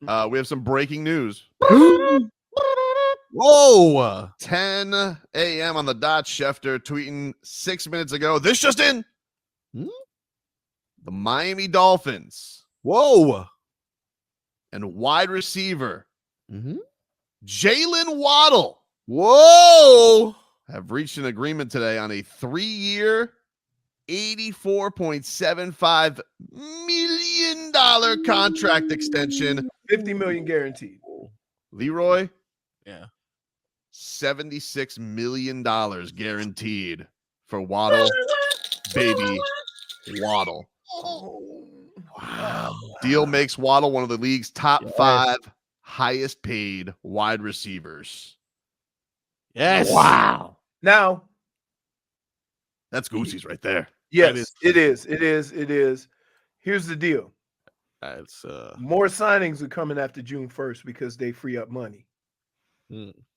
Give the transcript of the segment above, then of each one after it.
We have some breaking news. Whoa. 10 a.m. on the dot. Schefter tweeting 6 minutes ago. This just in. The Miami Dolphins. Whoa. And wide receiver Jaylen Waddle. Whoa. Have reached an agreement today on a 3-year, $84.75 million contract extension. $50 million guaranteed. Leroy? Yeah. $76 million guaranteed for Waddle. Baby Waddle. Wow. Deal makes Waddle one of the league's top 5 highest paid wide receivers. Yes. Wow. Now, that's Goosey's right there. Yes, it is. Here's the deal. That's more signings are coming after June 1st because they free up money.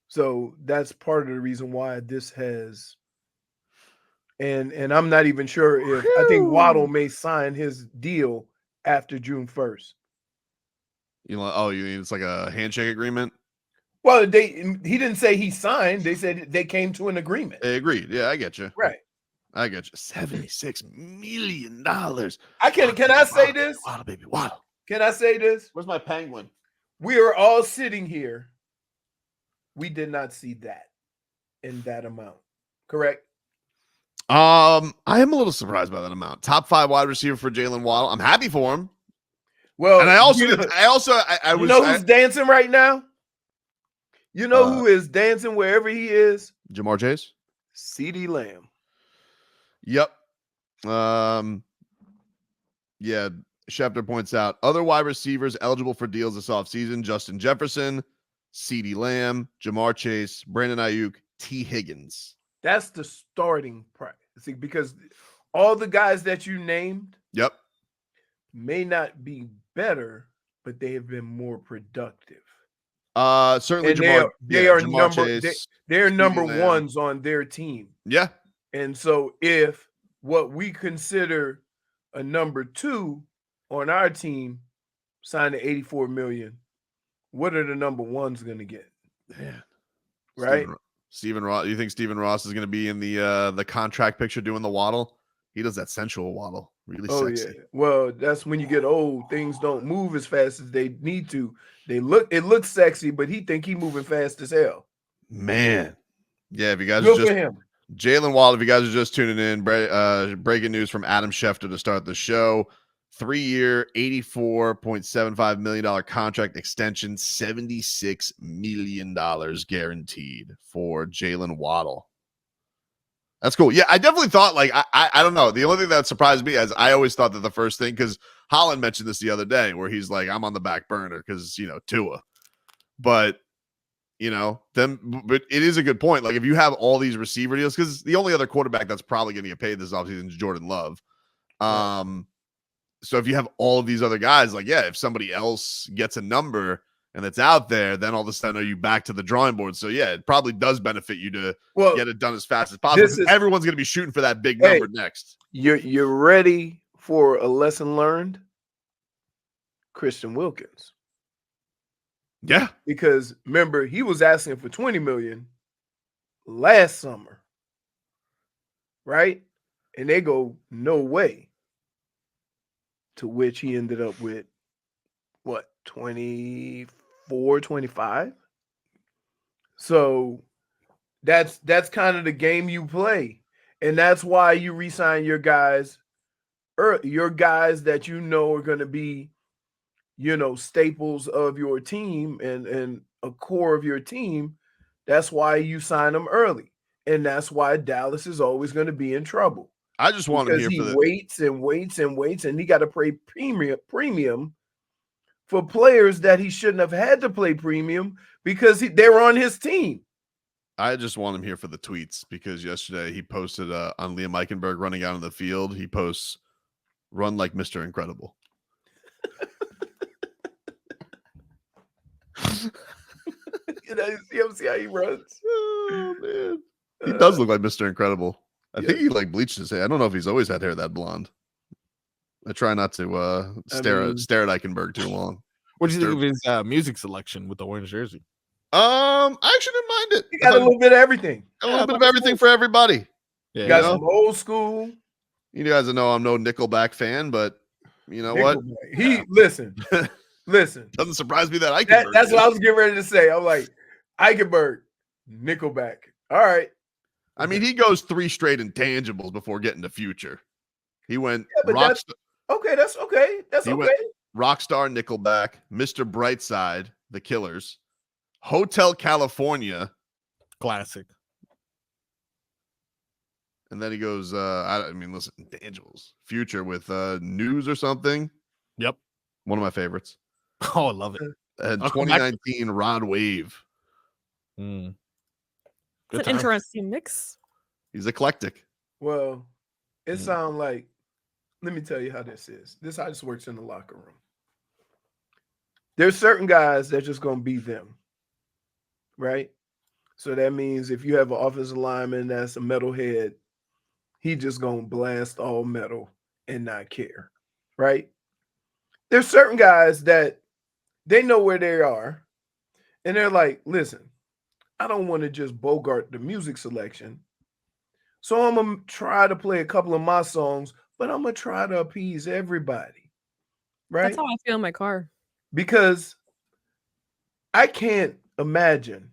So that's part of the reason why this has. And I'm not even sure if I think Waddle may sign his deal after June 1st. You know, you mean it's like a handshake agreement? Well, he didn't say he signed. They said they came to an agreement. They agreed. Yeah, I get you. Right. I get you. $76 million. Can I say this? Waddle, baby, Waddle. Can I say this? Where's my penguin? We are all sitting here. We did not see that in that amount. Correct? I am a little surprised by that amount. Top 5 wide receiver for Jaylen Waddle. I'm happy for him. Well, and I was who's dancing right now? You know who is dancing wherever he is? Jamar Chase. CeeDee Lamb. Yep. Yeah. Schefter points out other wide receivers eligible for deals this offseason: Justin Jefferson, CeeDee Lamb, Jamar Chase, Brandon Ayuk, T. Higgins. That's the starting price. See, because all the guys that you named, may not be better, but they have been more productive. Certainly and they're number Lamb. ones on their team. Yeah. And so if what we consider a number 2 on our team signed at $84 million, what are the number ones going to get? Man. Right? Stephen Ross. You think Stephen Ross is going to be in the contract picture doing the Waddle? He does that sensual Waddle. Really sexy. Yeah. Well, that's when you get old. Things don't move as fast as they need to. It looks sexy, but he think he moving fast as hell. Man. Yeah, if you guys Good are for him. Jaylen Waddle, if you guys are just tuning in, breaking news from Adam Schefter to start the show. 3-year, $84.75 million contract extension, $76 million guaranteed for Jaylen Waddle. That's cool. Yeah, I definitely thought, I don't know. The only thing that surprised me is I always thought that the first thing, because Holland mentioned this the other day, where he's like, I'm on the back burner because, Tua. But, but it is a good point. Like, if you have all these receiver deals, because the only other quarterback that's probably going to get paid this offseason is Jordan Love. So if you have all of these other guys, if somebody else gets a number and it's out there, then all of a sudden are you back to the drawing board? So yeah, it probably does benefit you to get it done as fast as possible. Everyone's going to be shooting for that big number next. You're ready for a lesson learned? Christian Wilkins. Yeah. Because remember, he was asking for $20 million last summer. Right? And they go, no way. To which he ended up with, 24, 25? So that's kind of the game you play. And that's why you re-sign your guys, your guys that are going to be, staples of your team and a core of your team. That's why you sign them early. And that's why Dallas is always going to be in trouble. I just want him here for the waits and waits and waits, and he got to pay premium for players that he shouldn't have had to play premium because they're on his team. I just want him here for the tweets, because yesterday he posted on Liam Ikenberg running out on the field. He posts, "Run like Mr. Incredible." See how he runs. Oh man, he does look like Mr. Incredible. I think he bleached his hair. I don't know if he's always had hair that blonde. I try not to stare at Eichenberg too long. What do you think of his music selection with the orange jersey? I actually didn't mind it. He got a little bit of everything. A little bit of everything for everybody. Yeah, Got some old school. You guys know I'm no Nickelback fan, but you know what? Listen. Doesn't surprise me that Ikenberg. That's what I was getting ready to say. I'm like, Ikenberg, Nickelback. All right. I mean, he goes 3 straight intangibles before getting to Future. He went That's okay. That's okay. Went Rockstar, Nickelback, Mr. Brightside, The Killers, Hotel California, classic. And then he goes, I mean, listen, intangibles. Future with News or something. Yep. One of my favorites. Oh, I love it. And 2019 Rod Wave. Mm. It's an interesting mix. He's eclectic. Well, it sounds like, let me tell you how this is. This how this works in the locker room. There's certain guys that just going to be them, right? So that means if you have an offensive lineman that's a metalhead, he just going to blast all metal and not care, right? There's certain guys that they know where they are, and they're like, listen, I don't want to just bogart the music selection, so I'm going to try to play a couple of my songs, but I'm going to try to appease everybody, right? That's how I feel in my car. Because I can't imagine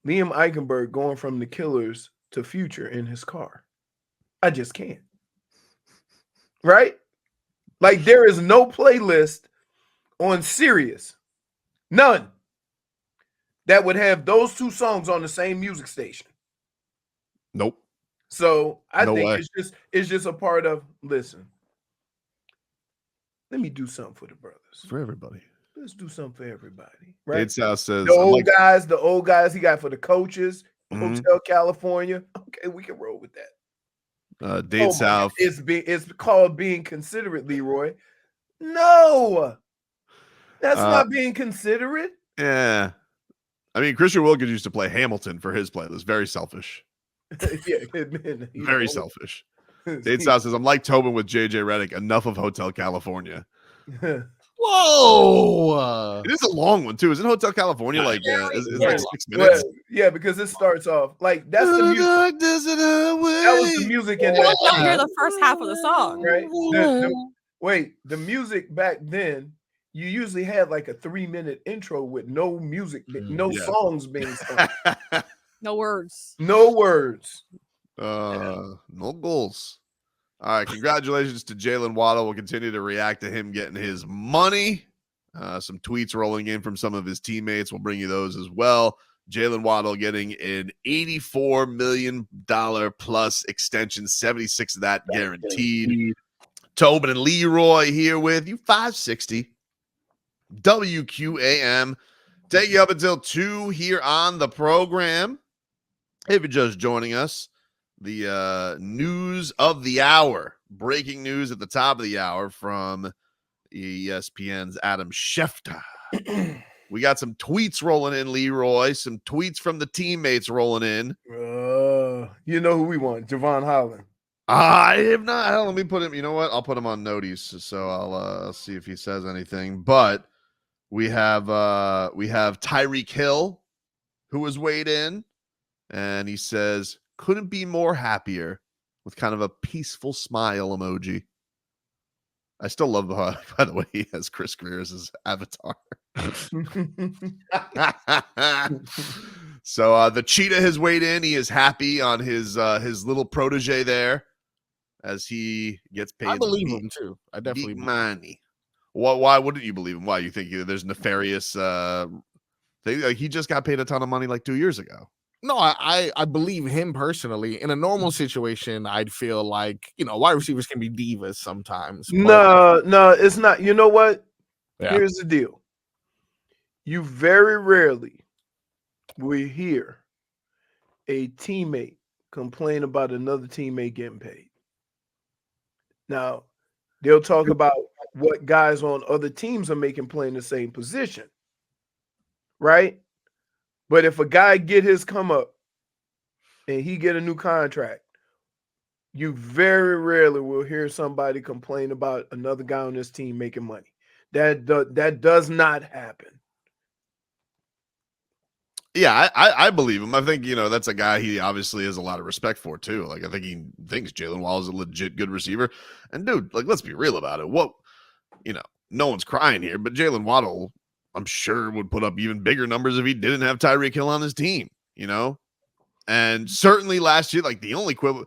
Liam Ikenberg going from the Killers to Future in his car. I just can't. Right? Like there is no playlist on Sirius, none, that would have those 2 songs on the same music station. Nope. So I think it's just a part of, listen, let me do something for the brothers. For everybody. Let's do something for everybody. Right? Dade South says the old guys he got for the coaches, Hotel California. Okay, we can roll with that. Dade South. It's called being considerate, Leroy. No, that's not being considerate. Yeah. I mean, Christian Wilkins used to play Hamilton for his playlist. Very selfish. Yeah, man, very selfish. Dade South says, I'm like Tobin with JJ Redick. Enough of Hotel California. Whoa! It is a long one too. Isn't Hotel California like is like 6 minutes? Well, yeah, because it starts off like that's the music. That was the music in that. I hear the first half of the song. Right. The music back then, you usually had like a 3-minute intro with no music, no songs being sung. No words. No words. No goals. All right, congratulations to Jaylen Waddle. We'll continue to react to him getting his money. Some tweets rolling in from some of his teammates. We'll bring you those as well. Jaylen Waddle getting an $84 million plus extension, 76 of that guaranteed. Tobin and Leroy here with you, 560 WQAM. Take you up until 2 here on the program. If you're just joining us, the news of the hour, breaking news at the top of the hour from ESPN's Adam Schefter. We got some tweets rolling in, Leroy. Some tweets from the teammates rolling in. You know who we want, Javon Holland. I have not. Hell, let me put him. You know what? I'll put him on notice, so I'll see if he says anything. But we have Tyreek Hill, who was weighed in, and he says, couldn't be more happier, with kind of a peaceful smile emoji. I still love by the way, he has Chris Greer as his avatar. So the cheetah has weighed in. He is happy on his little protege there as he gets paid. I believe him too. I definitely money. Why wouldn't you believe him? Why you think there's nefarious thing? Like he just got paid a ton of money like 2 years ago. No, I believe him personally. In a normal situation, I'd feel like, wide receivers can be divas sometimes. No, it's not. You know what? Yeah. Here's the deal. You very rarely will hear a teammate complain about another teammate getting paid. Now, they'll talk about what guys on other teams are making playing the same position, right? But if a guy get his come up and he get a new contract, you very rarely will hear somebody complain about another guy on this team making money. That does not happen. Yeah, I believe him. I think, that's a guy he obviously has a lot of respect for too. Like, I think he thinks Jaylen Waddle is a legit good receiver. And dude, like, let's be real about it. No one's crying here, but Jaylen Waddle, I'm sure, would put up even bigger numbers if he didn't have Tyreek Hill on his team, And certainly last year, like the only quibbles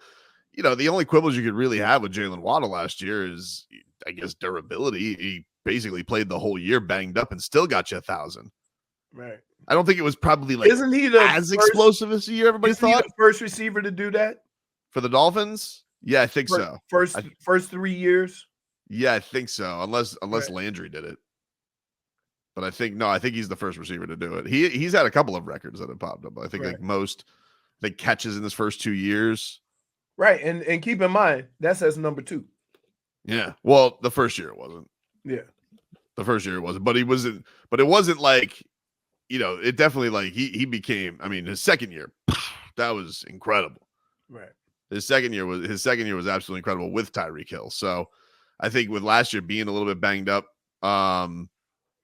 you could really have with Jaylen Waddle last year is, I guess, durability. He basically played the whole year banged up and still got you 1,000. Right. I don't think it was probably like isn't he the as explosive as the year everybody isn't he thought the first receiver to do that for the Dolphins. Yeah, I think so. First 3 years. Yeah, I think so. Unless Right. Landry did it. But I think he's the first receiver to do it. He's had a couple of records that have popped up. I think Right. like most catches in his first 2 years. Right. And keep in mind, that says number 2. Yeah. Well, the first year it wasn't. Yeah. The first year it wasn't. But it wasn't like, it definitely like he became, his second year, that was incredible. Right. His second year was absolutely incredible with Tyreek Hill. So I think with last year being a little bit banged up,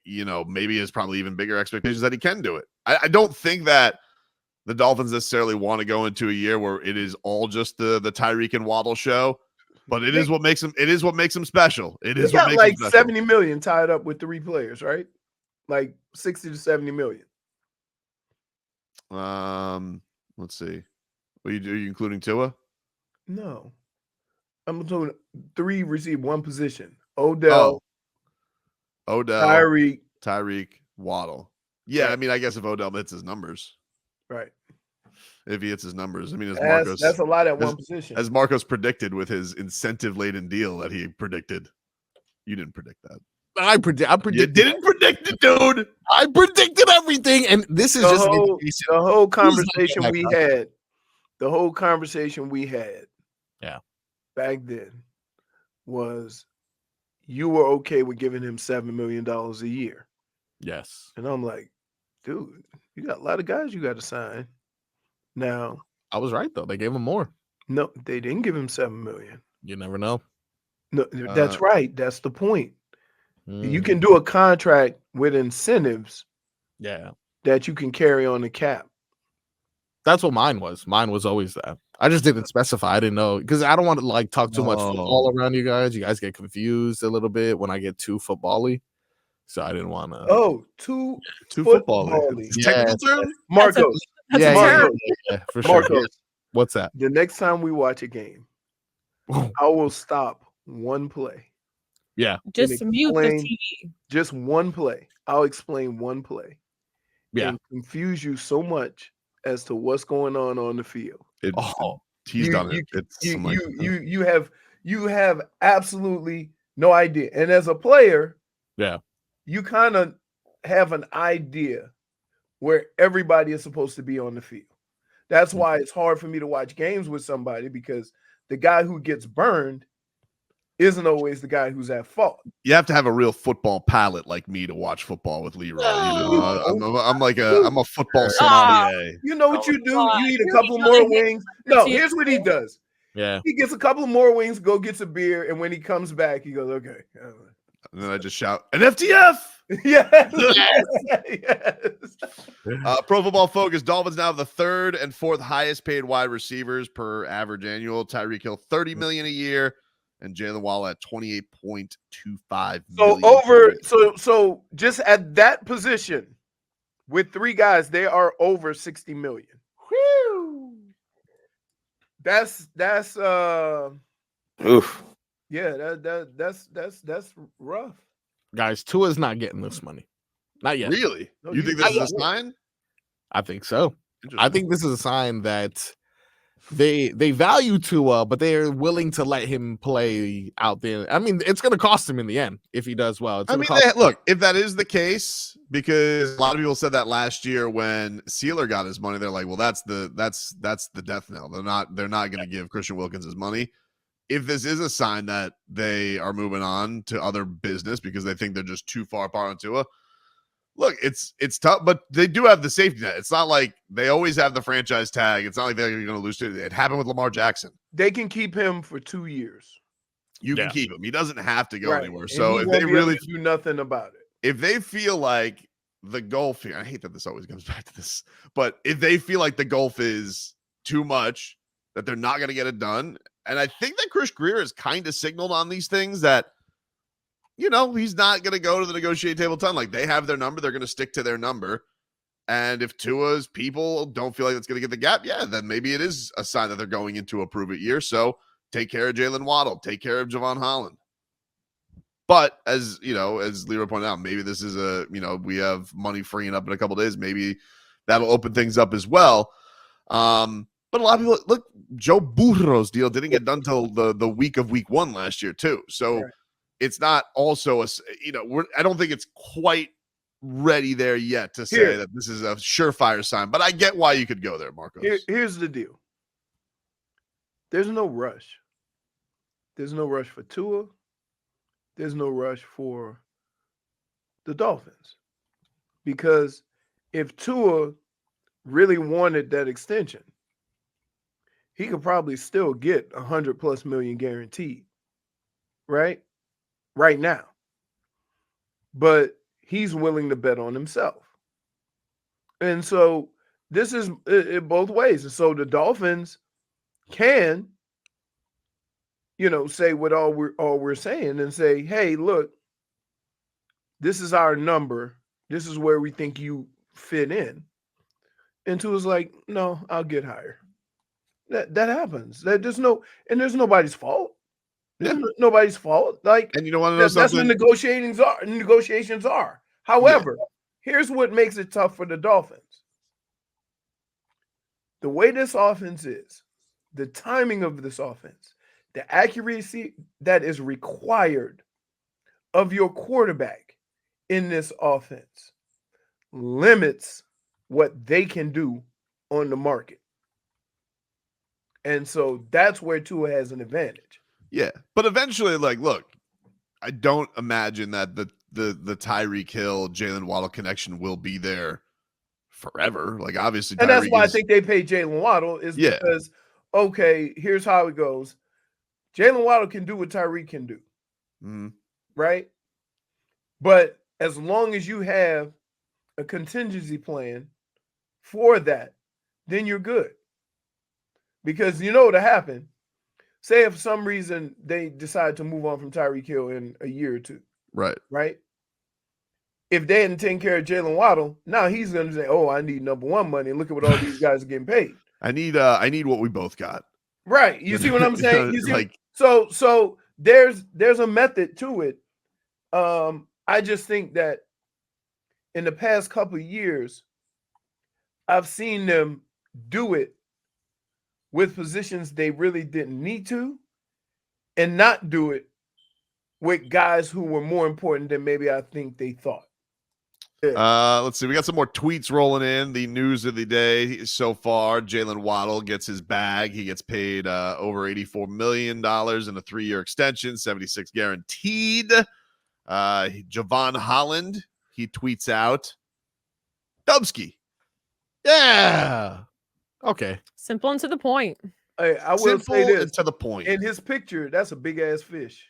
maybe it's probably even bigger expectations that he can do it. I don't think that the Dolphins necessarily want to go into a year where it is all just the Tyreek and Waddle show, but it is what makes him special. It is what makes like him special. 70 million tied up with 3 players, right? Like 60 to 70 million. Let's see. Are you including Tua? No. I'm talking 3 receive 1 position. Odell, Tyreek, Waddle. Yeah, Right. I guess if Odell hits his numbers. Right. If he hits his numbers. That's a lot at one position. As Marcos predicted with his incentive-laden deal that he predicted. You didn't predict that. I predicted. You didn't predict it, dude. I predicted everything, and this is the just whole conversation we had. The whole conversation we had. Yeah. Back then was you were okay with giving him $7 million a year. Yes. And I'm like, dude, you got a lot of guys you got to sign. Now, I was right though. They gave him more. No, they didn't give him $7 million. You never know. No, that's right. That's the point. You can do a contract with incentives. Yeah. That you can carry on the cap. That's what mine was. Mine was always that. I just didn't specify. I didn't know because I don't want to like talk too much football around you guys. You guys get confused a little bit when I get too football-y. So I didn't want to. Oh, too football-y. Technical term? Marcos. Yeah, for sure. Marcos. Yeah. What's that? The next time we watch a game, I will stop one play. Yeah. Just mute the TV. Just one play. I'll explain one play. Yeah. And confuse you so much as to what's going on the field. He's done it. You have absolutely no idea. And as a player, yeah, you kind of have an idea where everybody is supposed to be on the field. That's why it's hard for me to watch games with somebody because the guy who gets burned isn't always the guy who's at fault. You have to have a real football palate like me to watch football with Leroy. I'm a football sommelier. You know what you do? You eat a couple more wings. No, here's what he does. Yeah. He gets a couple more wings, go gets a beer, and when he comes back, he goes, okay. And then I just shout, an FTF! Yes. Pro Football Focus, Dolphins now have the 3rd and 4th highest paid wide receivers per average annual. Tyreek Hill, $30 million a year. And Jaylen Waddle at 28.25 million. So just at that position with 3 guys, they are over 60 million. Whew. That's oof. Yeah, that's rough. Guys, Tua's not getting this money. Not yet. Really? You think this is a sign? I think so. I think this is a sign that they value Tua, but they're willing to let him play out there. I mean, it's going to cost him in the end if he does well. Look, if that is the case, because a lot of people said that last year when Sealer got his money, they're like, well, that's the death knell. They're not going to give Christian Wilkins his money. If this is a sign that they are moving on to other business because they think they're just too far apart on Tua, look, it's tough, but they do have the safety net. It's not like they always have the franchise tag. It's not like they're going to lose to it. It happened with Lamar Jackson. They can keep him for 2 years. you can keep him. He doesn't have to go anywhere. And So he if won't they be able really to do nothing about it. If they feel like the gulf here, I hate that this always comes back to this, but if they feel like the gulf is too much, that they're not going to get it done, and I think that Chris Greer has kind of signaled on these things that, you know, he's not going to go to the negotiating table ton. Like, they have their number, they're going to stick to their number. And if Tua's people don't feel like it's going to get the gap, yeah, then maybe it is a sign that they're going into a prove it year. So take care of Jaylen Waddle, take care of Javon Holland. But as you know, as Leroy pointed out, maybe this is we have money freeing up in a couple days. Maybe that'll open things up as well. But a lot of people look, Joe Burrow's deal didn't get done till the week of week 1 last year too. So it's not also I don't think it's quite ready there yet to say that this is a surefire sign. But I get why you could go there, Marcos. Here's the deal. There's no rush. There's no rush for Tua. There's no rush for the Dolphins. Because if Tua really wanted that extension, he could probably still get $100+ million guaranteed, right now. But he's willing to bet on himself. And so this is it both ways. And so the Dolphins can, say what all we're saying and say, hey, look, this is our number. This is where we think you fit in. And Tua's like, no, I'll get higher. That happens. There's nobody's fault. Nobody's fault. Like, and you don't want to know that's what negotiations are. However, here's what makes it tough for the Dolphins. The way this offense is, the timing of this offense, the accuracy that is required of your quarterback in this offense limits what they can do on the market. And so that's where Tua has an advantage. Yeah. But eventually, look, I don't imagine that the Tyreek Hill, Jaylen Waddle connection will be there forever. Like, obviously, and that's why I think they paid Jaylen Waddle because, okay, here's how it goes. Jaylen Waddle can do what Tyreek can do, right? But as long as you have a contingency plan for that, then you're good. Because you know what'll happen. Say if for some reason they decide to move on from Tyreek Hill in a year or two. Right? If they hadn't taken care of Jaylen Waddle, now he's going to say, oh, I need number one money. And look at what all these guys are getting paid. I need what we both got. Right. You see what I'm saying? So there's a method to it. I just think that in the past couple of years, I've seen them do it with positions they really didn't need to, and not do it with guys who were more important than maybe I think they thought. Let's see. We got some more tweets rolling in. The news of the day so far: Jaylen Waddle gets his bag. He gets paid over $84 million in a 3-year extension, 76 guaranteed. Javon Holland, he tweets out, Dubsky. Yeah. Okay. Simple and to the point. Hey, I will say this. To the point. In his picture, that's a big ass fish.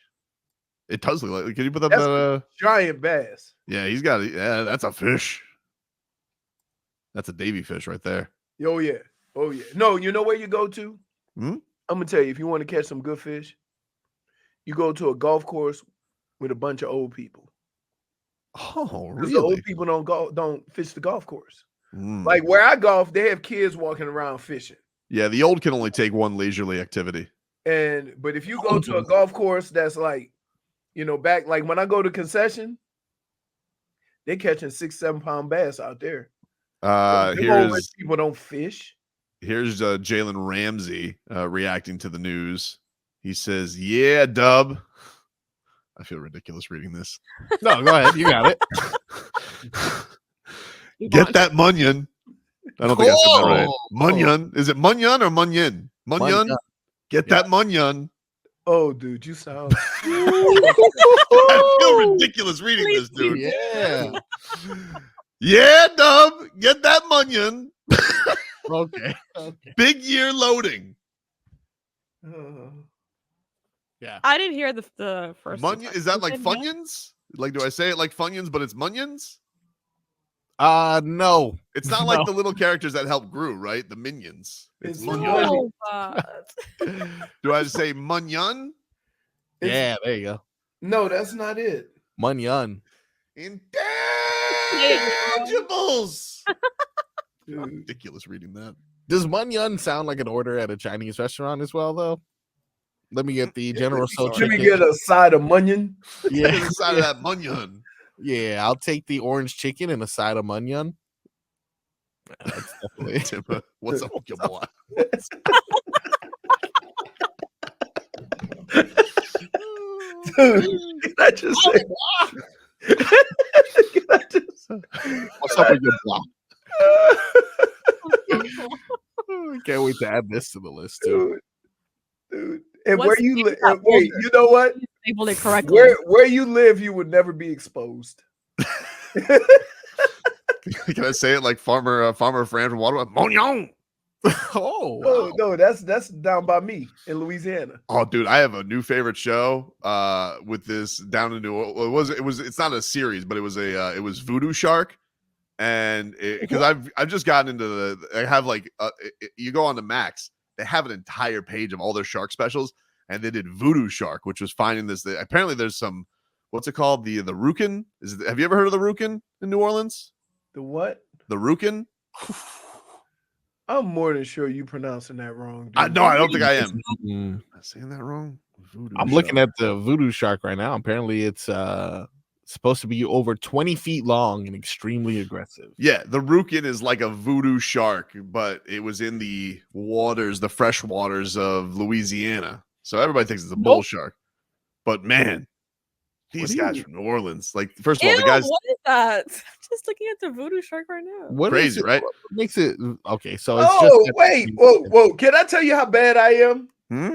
It does look like. Can you put up that's that? Giant bass. Yeah, he's got it. Yeah, that's a fish. That's a Davy fish right there. Oh yeah. No, you know where you go to? I'm gonna tell you, if you want to catch some good fish, you go to a golf course with a bunch of old people. Oh, really? The old people don't fish the golf course. Like where I golf, they have kids walking around fishing. Yeah, the old can only take one leisurely activity. But if you go to a golf course that's like, back like when I go to concession, they're catching 6-7 pound bass out there. Here's people don't fish. Here's Jalen Ramsey reacting to the news. He says, "Yeah, Dub." I feel ridiculous reading this. No, go ahead. You got it. Get that Munyon. I don't think I said that right. Munyon. Is it Munyon or Munyon? Munyon. Get that Munyon. Oh, dude, you sound. I feel ridiculous reading this, dude. Yeah. Yeah, Dub. Get that Munyon. Okay. Big year loading. Yeah, Yeah. I didn't hear the first. Is that like Yeah. Funyuns? Like, do I say it like Funyuns, but it's Munions? No. It's not like the little characters that help Gru, right? The minions. It's It's Munyon. No, Do I say Munyon? Yeah, there you go. No, that's not it. Munyon. Intangibles. Dude. Ridiculous reading that. Does Munyon sound like an order at a Chinese restaurant as well, though? Let me get the General Tso Let me chicken. get a side of munion. Yeah, Yeah, the side of that Munyon. yeah. I'll take the orange chicken and a side of Munyon. Yeah, that's definitely. Timba, what's up with your boy? Dude, can I just say? Can I just What's up with your block? Can't wait to add this to the list too. dude. And What's where you the live? name of that Wait, folder? you know what? labeled it correctly. Where you live, you would never be exposed. Can I say it like Farmer Fran from Waterway? Munyon. Oh, No, wow. no, that's down by me in Louisiana. Oh, dude, I have a new favorite show. With this down in New Orleans. It's not a series, but it was Voodoo Shark, and because I've just gotten into I have like you go on to Max, they have an entire page of all their shark specials, and they did Voodoo Shark, which was finding this. Apparently, there's some what's it called the Rukin? Have you ever heard of the Rukin in New Orleans? The what? The Rukin? I'm more than sure you pronouncing that wrong. Dude. I don't think I am. Mm. Am I saying that wrong? Voodoo I'm looking Shark. at the Voodoo Shark right now. Apparently, it's supposed to be over 20 feet long and extremely aggressive. Yeah, the Rukin is like a voodoo shark, but it was in the waters, the fresh waters of Louisiana. So everybody thinks it's a bull shark. But man, these guys from New Orleans, like first of all, Ew, the guys what is that? I'm just looking at the voodoo shark right now. What crazy, right? What makes it okay? So it's Oh, just wait, whoa! Can I tell you how bad I am? Hmm?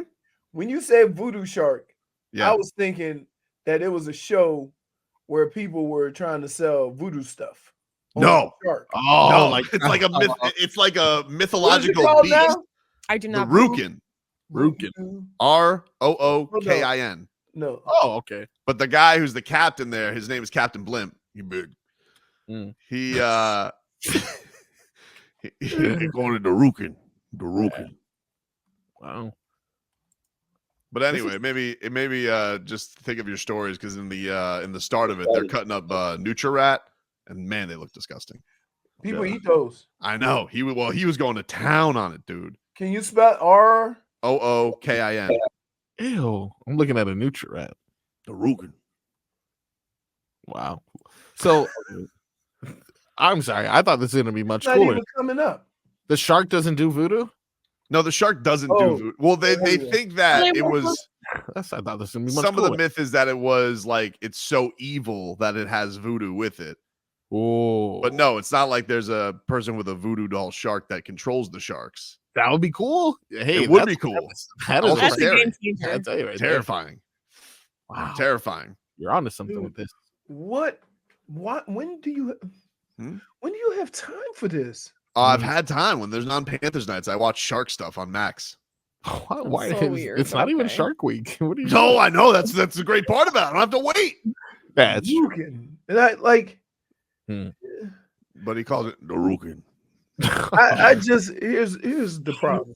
When you said Voodoo Shark, Yeah. I was thinking that it was a show where people were trying to sell voodoo stuff. on No. the shark. Oh, no, like it's like a myth, it's like a What is it mythological called beast. now? I do The not. Rukin. Rukin. Rookin. No. Oh, okay. But the guy who's the captain there, his name is Captain Blimp. He big. Mm. He he going to the Rukin. The Rukin. Wow. But anyway, maybe just think of your stories because in the start of it, they're cutting up Nutrirat, and man, they look disgusting. People eat those. I know he was going to town on it, dude. Can you spell R? Rookin. Ew. I'm looking at a Nutrirat. The Rukin. Wow. So I'm sorry. I thought this was gonna be much It's not cooler. even coming up. The shark doesn't do voodoo. No, the shark doesn't Oh. do voodoo. Well, they Yeah. think that They it were was I thought this was gonna be much some cooler. of the myth is that it was like it's so evil that it has voodoo with it. Oh, But no, it's not like there's a person with a voodoo doll shark that controls the sharks. that would be cool. Hey, It would that's- be cool. That Also is That's a scary. game changer. I tell you right there. Terrifying. Wow, Terrifying. you're onto something Dude. with this. What? When do you Hmm? when do you have time for this? I've had time when there's non-Panthers nights. I watch shark stuff on Max. Why? so weird, It's not even okay. Shark Week. What are you? No, I know that's the great part about it. I don't have to wait. That's true. Rukin. And I like But he calls it the Rukin. I just here's the problem.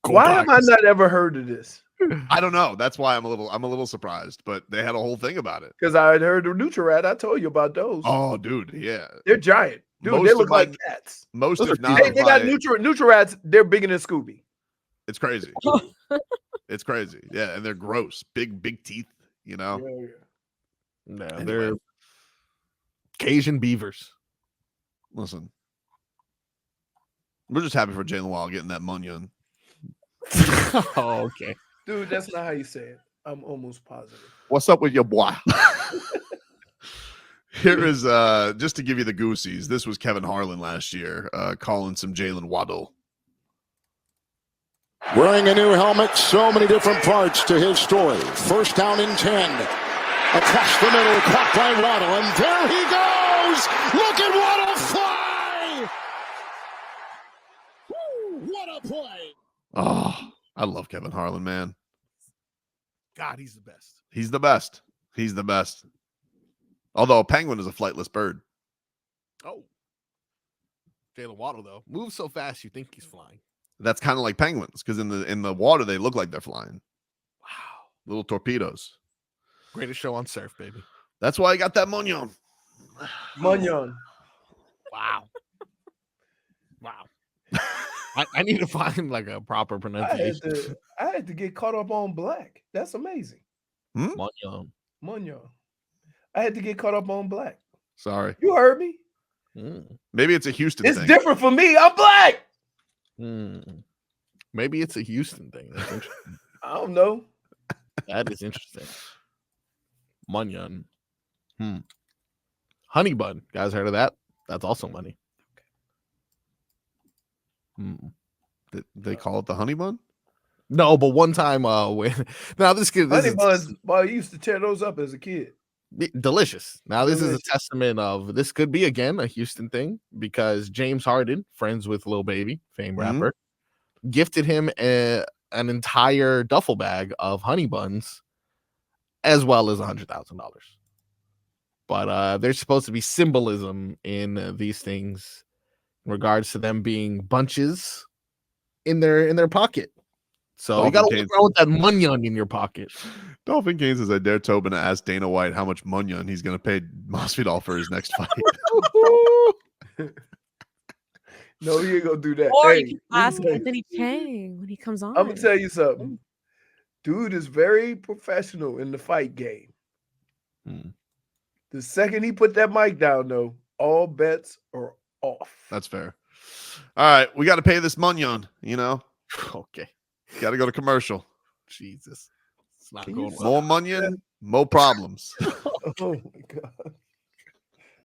Go Why back. have I not ever heard of this? I don't know. That's why I'm a little surprised. But they had a whole thing about it. Because I had heard of Nutrirat. I told you about those. Oh, dude, yeah. They're giant. Dude, Most they of look my- like cats. Most Those if are not, They of got my- Nutrirats. They're bigger than Scooby. it's crazy. It's crazy. Yeah, and they're gross. Big teeth. You know. No, Anyway. they're Cajun beavers. Listen, we're just happy for Jaylen Waddle getting that Munyon. Oh, okay. Dude, that's not how you say it. I'm almost positive. What's up with your boy? Here is just to give you the goosies. This was Kevin Harlan last year, calling some Jaylen Waddle. Wearing a new helmet, so many different parts to his story. First down and 10. Across the middle, caught by Waddle, and there he goes! Look at Waddle fly! Woo, what a play! Oh, I love Kevin Harlan, man. God, he's the best. He's the best. He's the best. Although a penguin is a flightless bird. Oh. Jaylen Waddle, though. Moves so fast you think he's flying. That's kind of like penguins because in the water they look like they're flying. Wow. Little torpedoes. Greatest show on surf, baby. That's why I got that Munyon. Munyon. Wow. Wow. I need to find like a proper pronunciation. I had to get caught up on black. That's amazing. Munyon. Munyon. I had to get caught up on black. Sorry. You heard me. Maybe it's a Houston It's thing. different for me. I'm black. Maybe it's a Houston thing. That's interesting. I don't know. That is interesting. Munyon. Honey bun. Guys heard of that? That's also money. They call it the honey bun? No, but one time when now this kid Honey buns, boy, I used to tear those up as a kid. delicious. Now this Delicious. is a testament of this could be again a Houston thing because James Harden, friends with Lil Baby, famed rapper, gifted him an entire duffel bag of honey buns as well as $100,000. But there's supposed to be symbolism in these things in regards to them being bunches in their pocket. So you got to walk around with that munyon in your pocket. Dolphin King says, I dare Tobin to ask Dana White how much munyon he's going to pay Masvidal for his next fight. No, you ain't gonna do that. Or Hey, you can ask Anthony Chang when he comes on. I'm gonna tell you something. Dude is very professional in the fight game. The second he put that mic down, though, all bets are off. That's fair. All right, we got to pay this munyon, you know? Okay. Got to go to commercial. Jesus. It's not Can going you well. More munyon, more problems. Oh, my God.